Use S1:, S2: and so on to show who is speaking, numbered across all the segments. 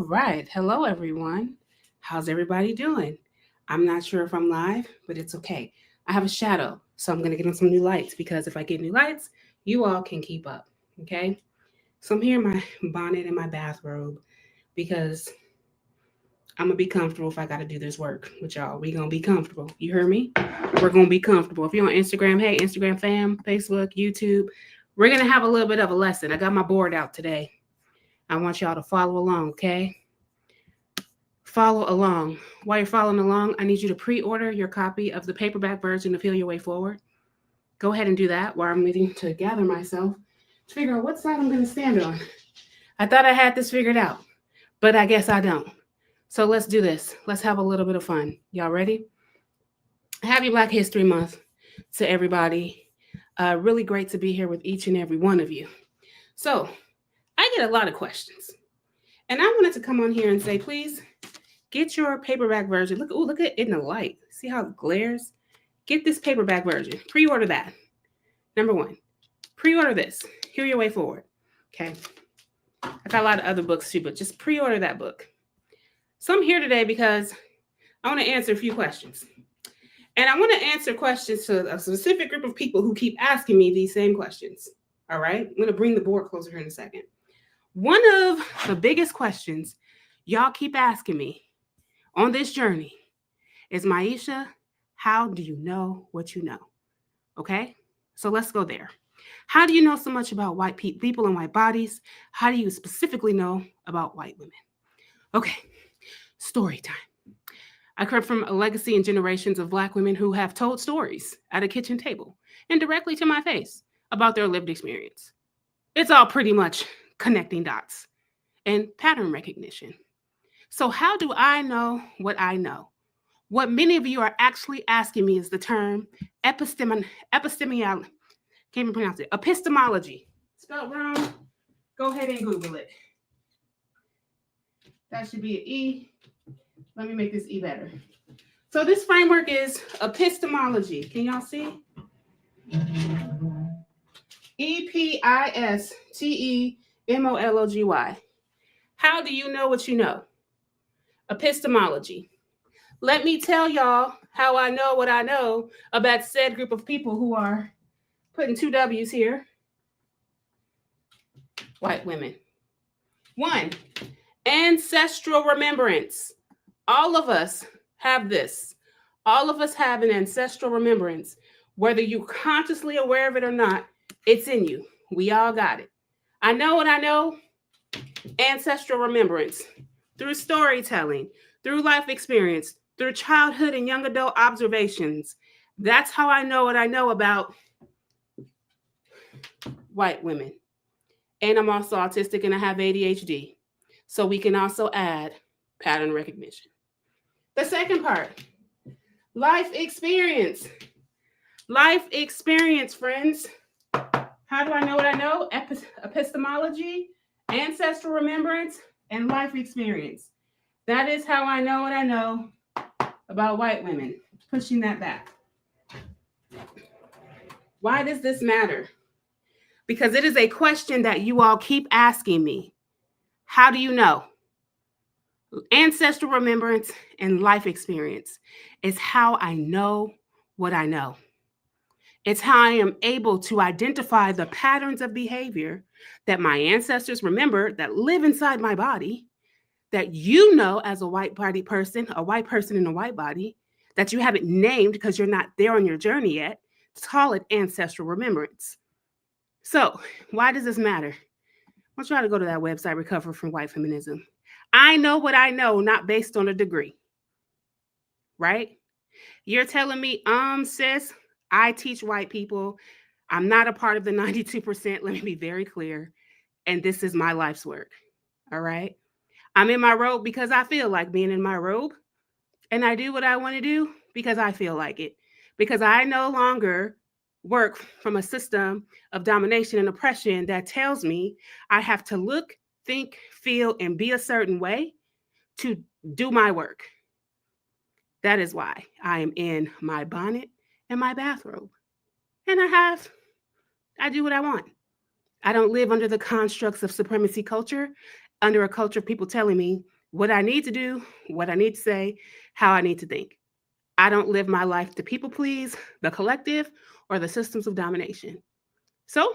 S1: right. Hello, everyone. How's everybody doing? I'm not sure if I'm live, but it's okay. I have a shadow, so I'm going to get on some new lights because if I get new lights, you all can keep up. Okay. So I'm here in my bonnet and my bathrobe because I'm going to be comfortable if I got to do this work with y'all. We going to be comfortable. You heard me? We're going to be comfortable. If you're on Instagram, hey, Instagram fam, Facebook, YouTube, we're going to have a little bit of a lesson. I got my board out today. I want y'all to follow along, okay? Follow along. While you're following along, I need you to pre-order your copy of the paperback version of Feel Your Way Forward. Go ahead and do that while I'm waiting to gather myself to figure out what side I'm going to stand on. I thought I had this figured out, but I guess I don't. So let's do this. Let's have a little bit of fun. Y'all ready? Happy Black History Month to everybody. Really great to be here with each and every one of you. So I get a lot of questions, and I wanted to come on here and say, please get your paperback version. Look at it in the light. See how it glares? Get this paperback version. Pre-order that. Number one, pre-order this. Hear Your Way Forward. Okay. I got a lot of other books too, but just pre-order that book. So I'm here today because I want to answer a few questions. And I want to answer questions to a specific group of people who keep asking me these same questions. All right. I'm going to bring the board closer here in a second. One of the biggest questions y'all keep asking me on this journey is, Maisha, how do you know what you know? Okay, so let's go there. How do you know so much about white people and white bodies? How do you specifically know about white women? Okay, story time. I come from a legacy and generations of Black women who have told stories at a kitchen table and directly to my face about their lived experience. It's all pretty much connecting dots and pattern recognition. So how do I know what I know? What many of you are actually asking me is the term epistemology. Can't even pronounce it. Epistemology. Spelled wrong. Go ahead and Google it. That should be an E. Let me make this E better. So this framework is epistemology. Can y'all see? Epistemology. How do you know what you know? Epistemology. Let me tell y'all how I know what I know about said group of people who are putting two W's here. White women. One, ancestral remembrance. All of us have this. All of us have an ancestral remembrance. Whether you're consciously aware of it or not, it's in you. We all got it. I know what I know. Ancestral remembrance. Through storytelling, through life experience, through childhood and young adult observations. That's how I know what I know about white women. And I'm also autistic and I have ADHD. So we can also add pattern recognition. The second part, life experience. Life experience, friends. How do I know what I know? Epistemology, ancestral remembrance, and life experience. That is how I know what I know about white women. Pushing that back. Why does this matter? Because it is a question that you all keep asking me. How do you know? Ancestral remembrance and life experience is how I know what I know. It's how I am able to identify the patterns of behavior that my ancestors remembered that live inside my body, that you know as a white body person, a white person in a white body, that you haven't named because you're not there on your journey yet. Let's call it ancestral remembrance. So why does this matter? I want you all to go to that website, Recover from White Feminism. I know what I know, not based on a degree, right? You're telling me, sis, I teach white people. I'm not a part of the 92%. Let me be very clear. And this is my life's work. All right. I'm in my robe because I feel like being in my robe. And I do what I want to do because I feel like it. Because I no longer work from a system of domination and oppression that tells me I have to look, think, feel, and be a certain way to do my work. That is why I am in my bonnet and my bathrobe. And I do what I want. I don't live under the constructs of supremacy culture, under a culture of people telling me what I need to do, what I need to say, how I need to think. I don't live my life to people please, the collective, or the systems of domination. So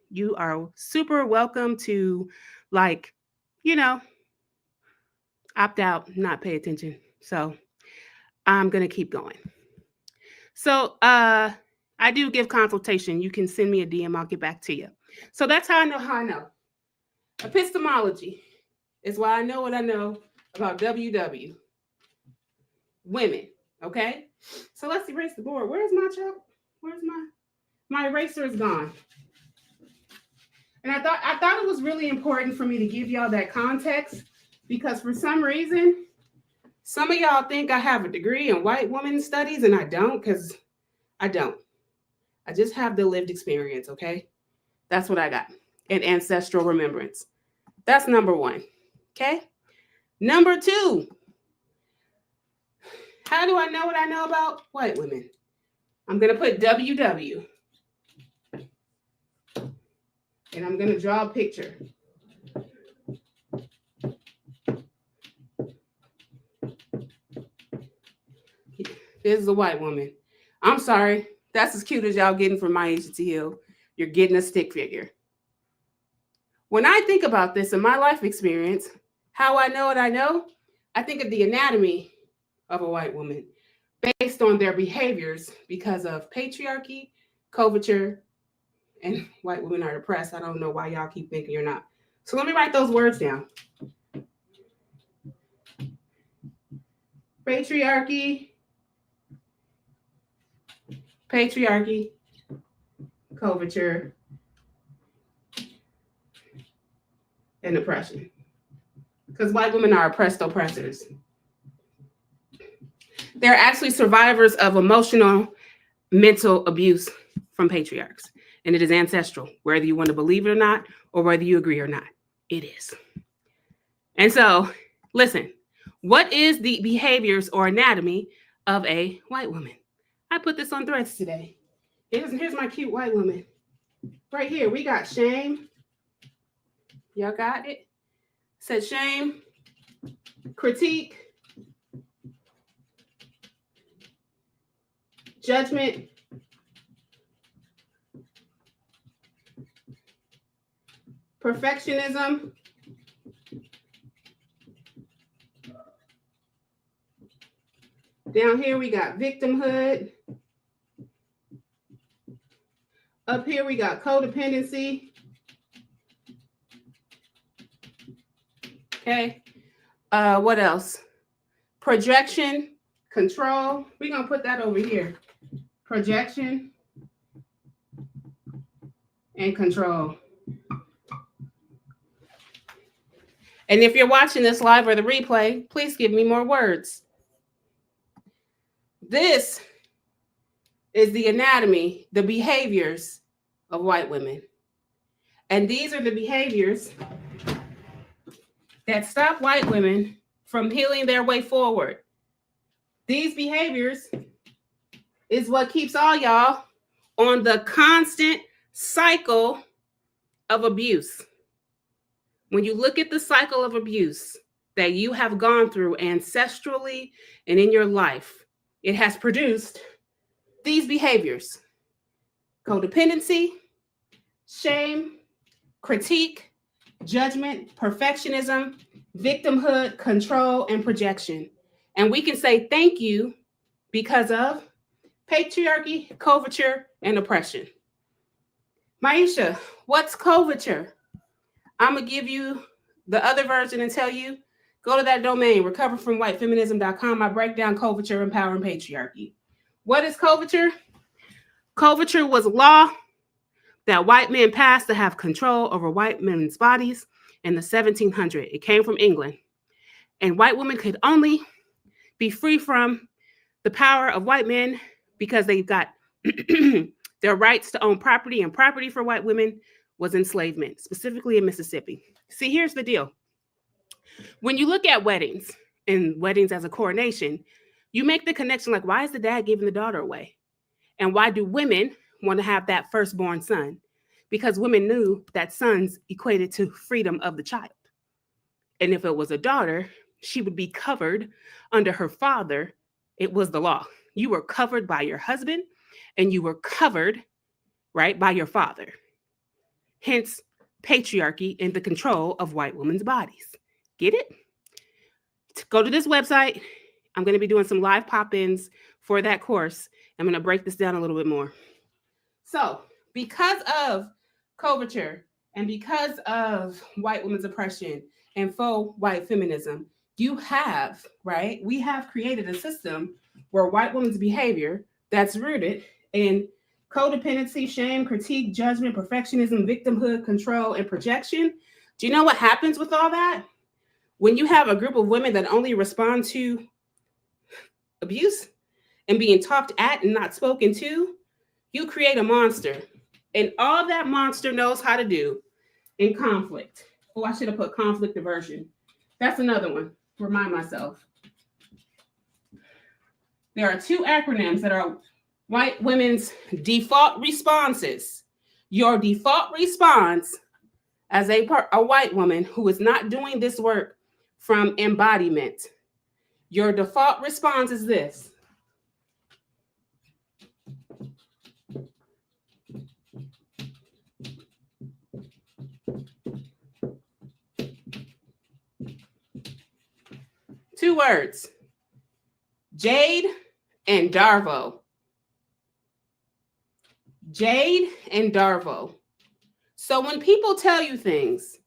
S1: you are super welcome to, like, you know, opt out, not pay attention. So I'm going to keep going. So I do give consultation. You can send me a DM. I'll get back to you. So that's how I know. Epistemology is why I know what I know about WW. Women. Okay? So let's erase the board. Where's my chalk? Where's my eraser is gone. And I thought it was really important for me to give y'all that context because for some reason, some of y'all think I have a degree in white woman studies and I don't, because I don't. I just have the lived experience, okay? That's what I got. And ancestral remembrance. That's number one, okay? Number two, how do I know what I know about white women? I'm going to put WW. And I'm going to draw a picture. This is a white woman. I'm sorry. That's as cute as y'all getting from my agency hill. You're getting a stick figure. When I think about this in my life experience, how I know what I know, I think of the anatomy of a white woman based on their behaviors because of patriarchy, coverture, and white women are oppressed. I don't know why y'all keep thinking you're not. So let me write those words down. Patriarchy, coverture, and oppression. Because white women are oppressed oppressors. They're actually survivors of emotional, mental abuse from patriarchs. And it is ancestral, whether you want to believe it or not, or whether you agree or not. It is. And so, listen, what is the behaviors or anatomy of a white woman? I put this on Threads today. Here's my cute white woman. Right here, we got shame. Y'all got it? Said shame, critique, judgment, perfectionism, down here we got victimhood, up here we got codependency, okay, what else? Projection, control, we're gonna put that over here, projection and control. And if you're watching this live or the replay, please give me more words. This is the anatomy, the behaviors of white women. And these are the behaviors that stop white women from healing their way forward. These behaviors is what keeps all y'all on the constant cycle of abuse. When you look at the cycle of abuse that you have gone through ancestrally and in your life, it has produced these behaviors: codependency, shame, critique, judgment, perfectionism, victimhood, control, and projection. And we can say thank you because of patriarchy, coverture, and oppression. Maisha, what's coverture? I'm going to give you the other version and tell you, go to that domain, recoverfromwhitefeminism.com. I break down coverture, empowering patriarchy. What is coverture? Coverture was a law that white men passed to have control over white men's bodies in the 1700s. It came from England. And white women could only be free from the power of white men because they got their rights to own property, and property for white women was enslavement, specifically in Mississippi. See, here's the deal. When you look at weddings, and weddings as a coronation, you make the connection like, why is the dad giving the daughter away? And why do women want to have that firstborn son? Because women knew that sons equated to freedom of the child. And if it was a daughter, she would be covered under her father. It was the law. You were covered by your husband and you were covered, right, by your father. Hence, patriarchy and the control of white women's bodies. Get it? Go to this website. I'm going to be doing some live pop-ins for that course. I'm going to break this down a little bit more. So, because of coverture and because of white women's oppression and faux white feminism, you have, right? We have created a system where white women's behavior that's rooted in codependency, shame, critique, judgment, perfectionism, victimhood, control, and projection. Do you know what happens with all that? When you have a group of women that only respond to abuse and being talked at and not spoken to, you create a monster. And all that monster knows how to do in conflict. Oh, I should have put conflict aversion. That's another one. Remind myself. There are two acronyms that are white women's default responses. Your default response as a white woman who is not doing this work from embodiment, your default response is this. Two words, Jade and Darvo. Jade and Darvo. So when people tell you things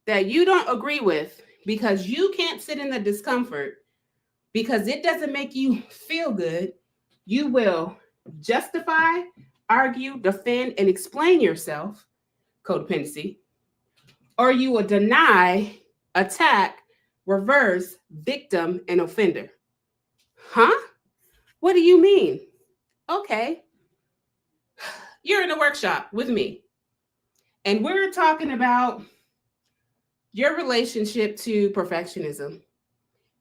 S1: that you don't agree with because you can't sit in the discomfort, because it doesn't make you feel good, you will justify, argue, defend, and explain yourself, codependency, or you will deny, attack, reverse, victim, and offender. Huh? What do you mean? Okay. You're in a workshop with me, and we're talking about your relationship to perfectionism.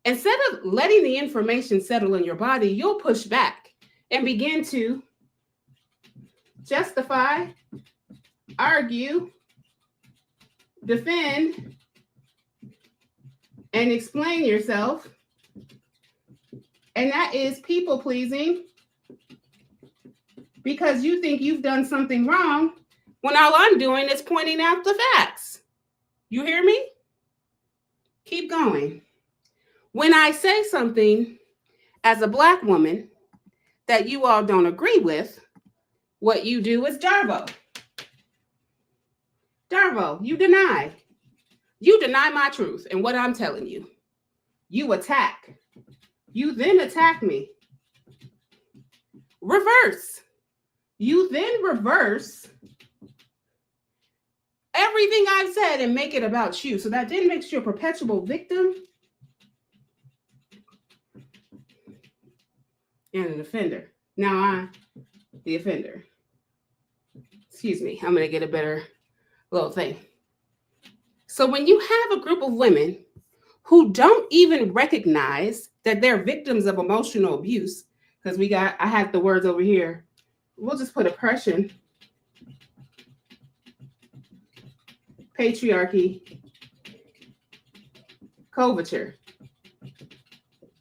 S1: Instead of letting the information settle in your body, you'll push back and begin to justify, argue, defend, and explain yourself. And that is people pleasing because you think you've done something wrong when all I'm doing is pointing out the facts. You hear me? Keep going. When I say something as a Black woman that you all don't agree with, what you do is Darvo. Darvo, you deny. You deny my truth and what I'm telling you. You attack. You then attack me. Reverse. You then reverse everything I've said and make it about you. So that then makes you a perpetual victim and an offender. Now I'm the offender. Excuse me, I'm going to get a better little thing. So when you have a group of women who don't even recognize that they're victims of emotional abuse, because I had the words over here. We'll just put oppression, patriarchy, coverture.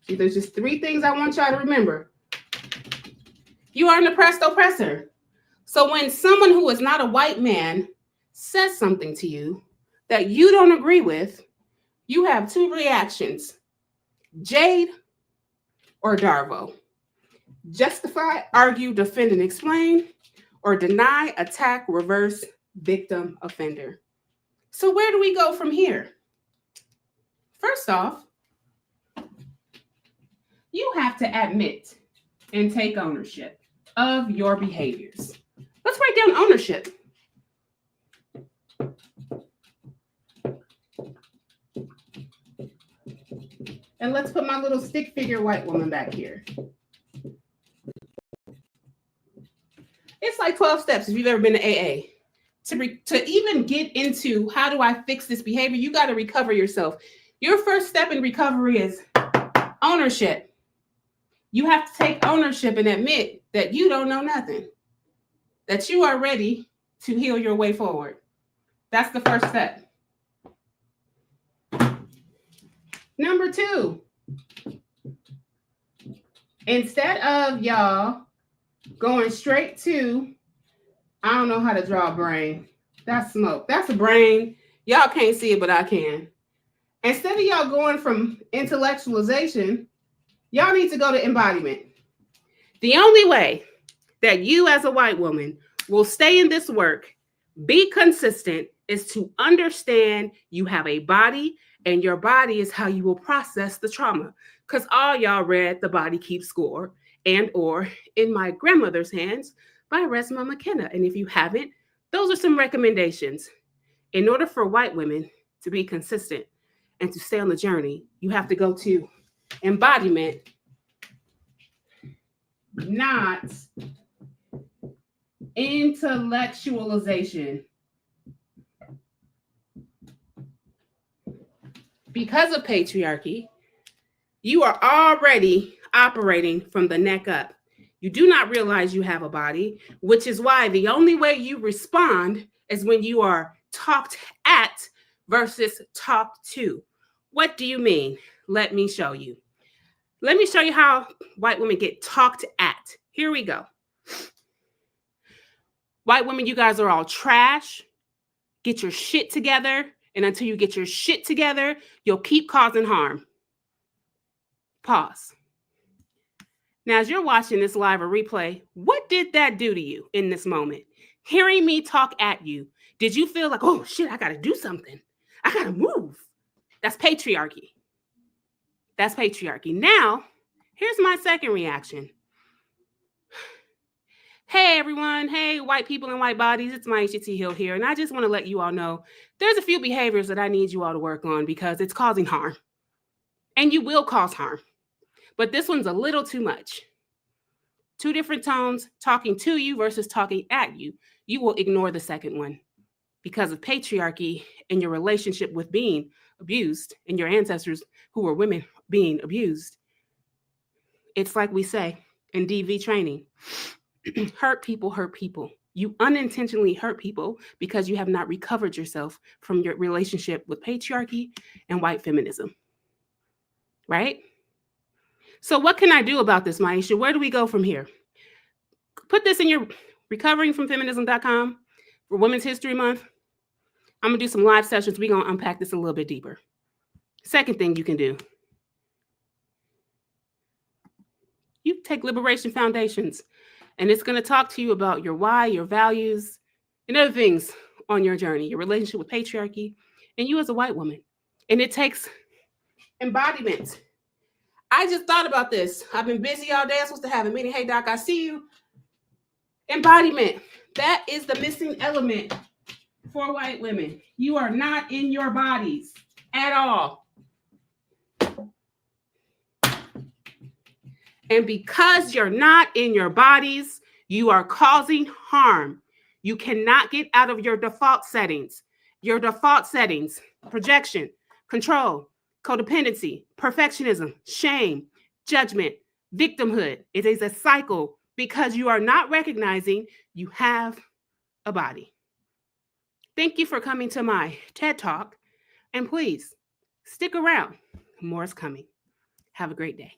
S1: See, there's just three things I want y'all to remember. You are an oppressed oppressor. So when someone who is not a white man says something to you that you don't agree with, you have two reactions, Jade or Darvo. Justify, argue, defend, and explain, or deny, attack, reverse, victim, offender. So where do we go from here? First off, you have to admit and take ownership of your behaviors. Let's write down ownership. And let's put my little stick figure white woman back here. It's like 12 steps if you've ever been to AA. To even get into how do I fix this behavior, you got to recover yourself. Your first step in recovery is ownership. You have to take ownership and admit that you don't know nothing, that you are ready to heal your way forward. That's the first step. Number two, instead of y'all going straight to, I don't know how to draw a brain. That's smoke. That's a brain. Y'all can't see it, but I can. Instead of y'all going from intellectualization, y'all need to go to embodiment. The only way that you as a white woman will stay in this work, be consistent, is to understand you have a body and your body is how you will process the trauma. Because all y'all read The Body Keeps Score and or In My Grandmother's Hands by Resmaa McKenna. And if you haven't, those are some recommendations. In order for white women to be consistent and to stay on the journey, you have to go to embodiment, not intellectualization. Because of patriarchy, you are already operating from the neck up. You do not realize you have a body, which is why the only way you respond is when you are talked at versus talked to. What do you mean? Let me show you. Let me show you how white women get talked at. Here we go. White women, you guys are all trash. Get your shit together. And until you get your shit together, you'll keep causing harm. Pause. Now, as you're watching this live or replay, what did that do to you in this moment? Hearing me talk at you, did you feel like, oh shit, I gotta do something. I gotta move. That's patriarchy. That's patriarchy. Now, here's my second reaction. Hey everyone, hey white people and white bodies, it's Maisha T. Hill here, and I just want to let you all know there's a few behaviors that I need you all to work on because it's causing harm. And you will cause harm. But this one's a little too much. Two different tones, talking to you versus talking at you. You will ignore the second one because of patriarchy and your relationship with being abused and your ancestors who were women being abused. It's like we say in DV training. Hurt people hurt people. You unintentionally hurt people because you have not recovered yourself from your relationship with patriarchy and white feminism. Right? So what can I do about this, Maisha? Where do we go from here? Put this in your recoveringfromfeminism.com for Women's History Month. I'm going to do some live sessions. We're going to unpack this a little bit deeper. Second thing you can do. You take Liberation Foundations. And it's going to talk to you about your why, your values, and other things on your journey, your relationship with patriarchy, and you as a white woman. And it takes embodiment. I just thought about this. I've been busy all day. I'm supposed to have a meeting. Hey, Doc, I see you. Embodiment. That is the missing element for white women. You are not in your bodies at all. And because you're not in your bodies, you are causing harm. You cannot get out of your default settings. Your default settings, projection, control, codependency, perfectionism, shame, judgment, victimhood. It is a cycle because you are not recognizing you have a body. Thank you for coming to my TED Talk. And please stick around. More is coming. Have a great day.